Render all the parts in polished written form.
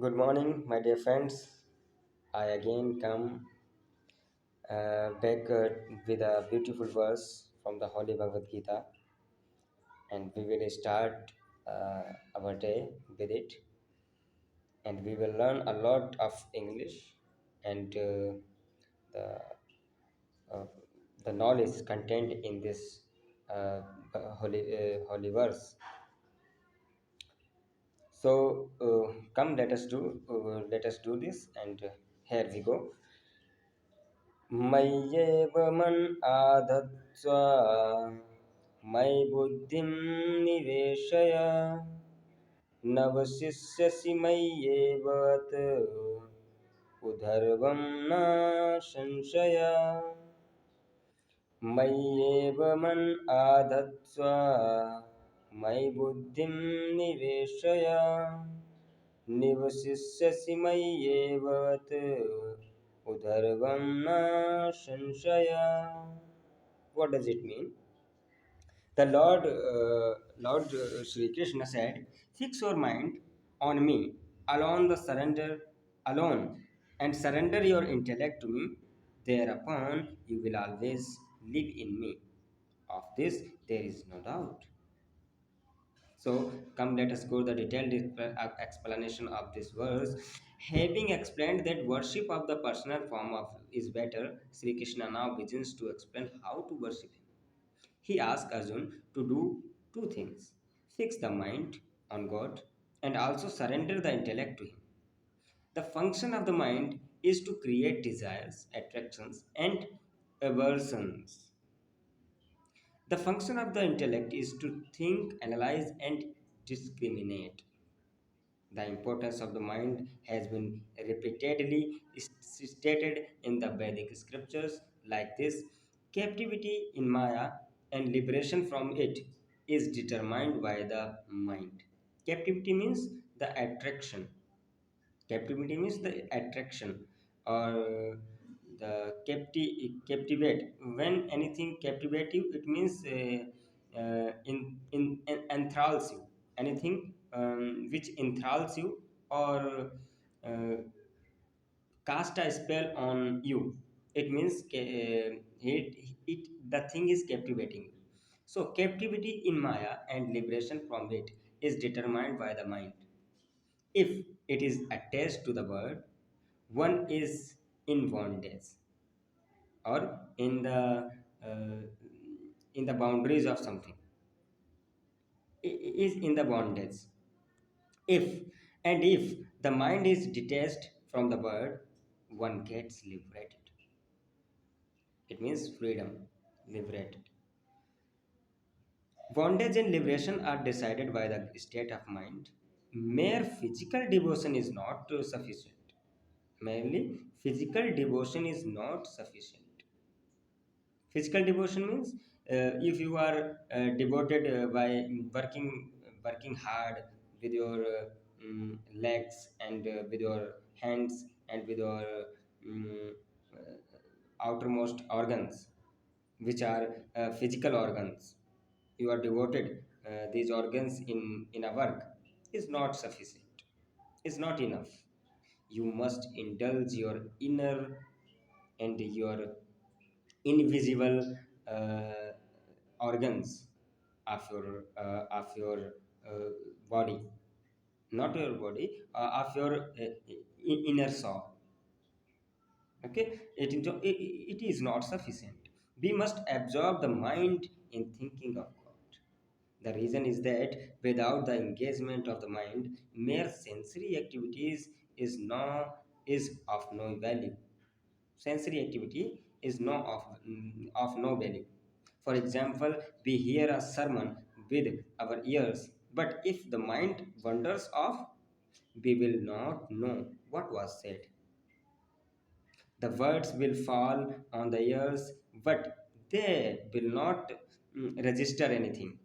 Good morning, my dear friends. I again come back with a beautiful verse from the Holy Bhagwat Geeta, and we will start our day with it. And we will learn a lot of English and the uh, the knowledge contained in this uh, holy verse. So come, let us do this, and here we go. मय्येव मन आधत्स्व मयि बुद्धिं निवेशय नवशिष्यसि मय्येव उधर्वं न संशय मय्येव मन आधत्स्व मयि बुद्धिं निवेशय निवसिष्यसि मय्येव उधर्वं न संशय. What does it mean? The Lord Sri Krishna said, "Fix your mind on me, alone, and surrender your intellect to me. Thereupon you will always live in me. Of this there is no doubt." So, come let us go the detailed explanation of this verse. Having explained that worship of the personal form of is better, Sri Krishna now begins to explain how to worship him. He asks Arjun to do two things: fix the mind on God and also surrender the intellect to him. The function of the mind is to create desires, attractions, and aversions. The function of the intellect is to think, analyze, and discriminate. The importance of the mind has been repeatedly stated in the Vedic scriptures like this: captivity in Maya and liberation from it is determined by the mind. Captivity means the attraction. Captivity means the attraction or the captivate. When anything captivate you, it means in enthralls you. Anything which enthralls you or uh, cast a spell on you. It means the thing is captivating you. So captivity in Maya and liberation from it is determined by the mind. If it is attached to the word, one is in bondage or uh, in the boundaries of something. Is in the bondage. If if the mind is detached from the word, one gets liberated. It means freedom, liberated. Bondage and liberation are decided by the state of mind. Mere physical devotion is not sufficient. Merely physical devotion is not sufficient. Physical devotion means if you are devoted by working hard with your legs and with your hands and with your um, outermost organs, which are physical organs. You are devoted these organs in a work is not sufficient, is not enough. You must indulge your inner and your invisible uh, organs of your uh, body, not your body, of your inner soul. Okay, it is not sufficient. We must absorb the mind in thinking of God. The reason is that without the engagement of the mind, mere sensory activities is of no value. Sensory activity is of no value. For example, we hear a sermon with our ears, but if the mind wanders off, we will not know what was said. The words will fall on the ears, but they will not register anything.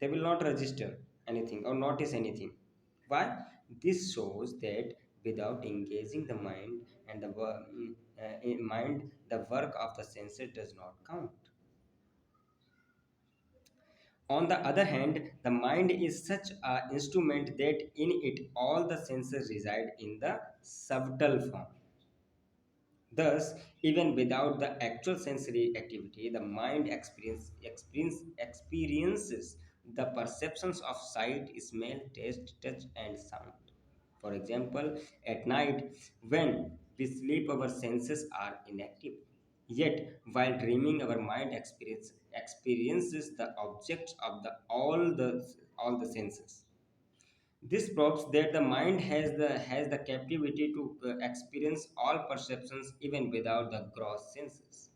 They will not register anything or notice anything. Why? This shows that without engaging the mind and in mind, the work of the senses does not count. On the other hand, the mind is such an instrument that in it all the senses reside in the subtle form. Thus, even without the actual sensory activity, the mind experiences the perceptions of sight, smell, taste, touch, and sound. For example, at night, when we sleep, our senses are inactive. Yet, while dreaming, our mind experiences the objects of all the senses. This proves that the mind has the capacity to experience all perceptions even without the gross senses.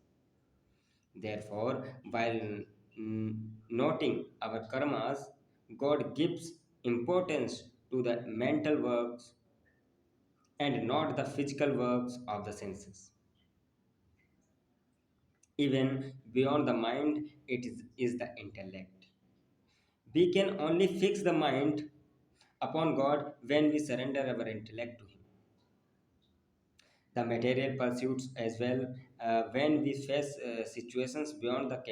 Therefore, while noting our karmas, God gives importance to the mental works and not the physical works of the senses. Even beyond the mind, is the intellect. We can only fix the mind upon God when we surrender our intellect to Him. The material pursuits as well, when we face situations beyond the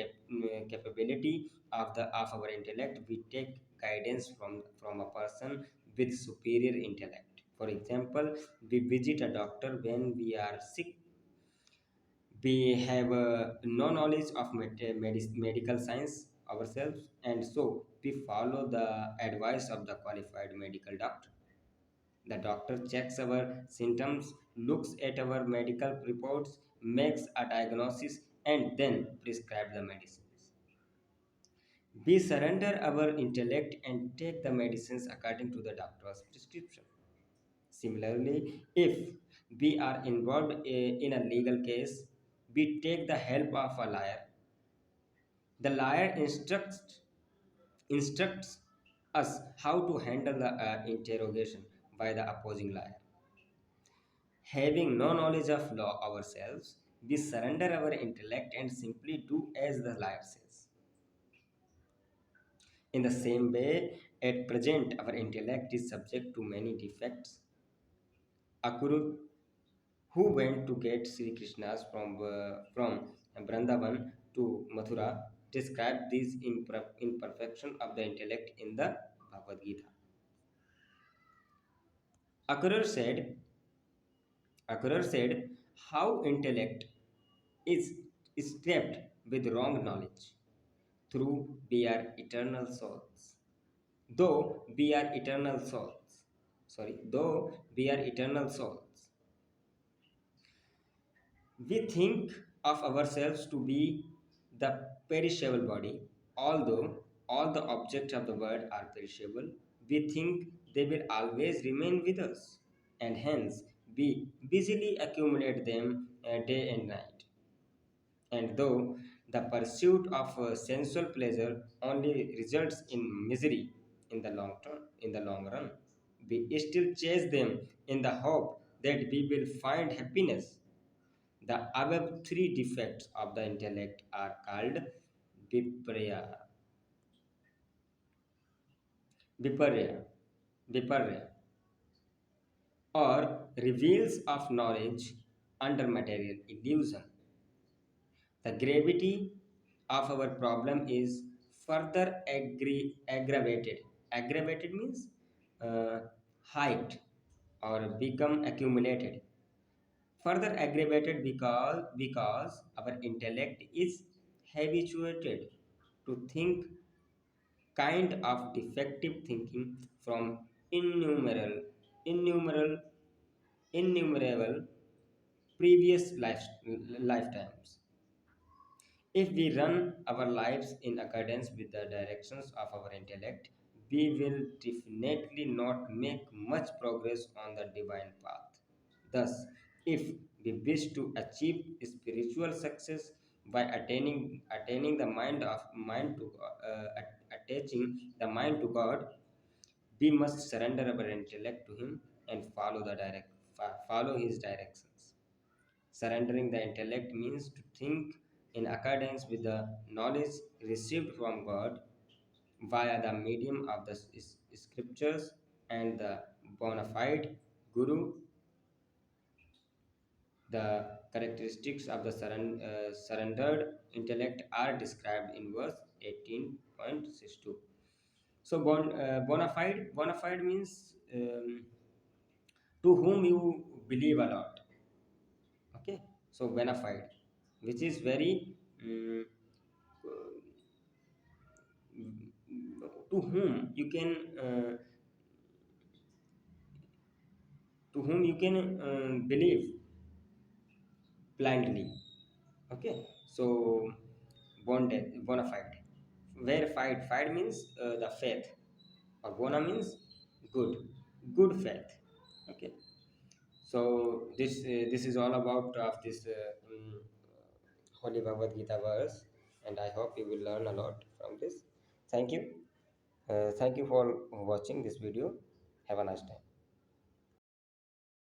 capability of our intellect, we take guidance from a person with superior intellect. For example, we visit a doctor when we are sick. We have no knowledge of medical science ourselves, and so we follow the advice of the qualified medical doctor. The doctor checks our symptoms, looks at our medical reports, makes a diagnosis, and then prescribes the medicines. We surrender our intellect and take the medicines according to the doctor's prescription. Similarly, if we are involved in a legal case, we take the help of a lawyer. The lawyer instructs us how to handle the interrogation by the opposing lawyer. Having no knowledge of law ourselves, we surrender our intellect and simply do as the lawyer says. In the same way, at present, our intellect is subject to many defects. Akurur, who went to get Sri Krishna's from Vrindavan to Mathura, described this imperfection of the intellect in the Bhagavad Gita. Akurur said, Akurur said, how intellect is steeped with wrong knowledge. Through we are eternal souls. Though we are eternal souls. Though we are eternal souls. We think of ourselves to be the perishable body, although all the objects of the world are perishable. We think they will always remain with us, and hence we busily accumulate them day and night. And though the pursuit of sensual pleasure only results in misery in the long run, we still chase them in the hope that we will find happiness. The above three defects of the intellect are called viparya, viparya, viparya, or reveals of knowledge under material illusion. The gravity of our problem is further aggravated. Aggravated means uh, height or become accumulated. Further aggravated because our intellect is habituated to think kind of defective thinking from innumerable, innumerable, innumerable previous lifetimes. If we run our lives in accordance with the directions of our intellect, we will definitely not make much progress on the divine path. Thus, if we wish to achieve spiritual success by attaining the mind to attaching the mind to God, we must surrender our intellect to Him and follow His directions. Surrendering the intellect means to think in accordance with the knowledge received from God via the medium of the scriptures, and the bona fide guru. The characteristics of the surrendered intellect are described in verse 18 0.62. So bona fide means to whom you believe a lot. Okay, so bona fide, which is very to whom you can believe blindly. Okay, so bona fide, where fide means the faith, or bona means good, good faith. Okay, so this is all about of this holy Bhagavad Gita verse, and I hope you will learn a lot from this. Thank you. Thank you for watching this video. Have a nice time.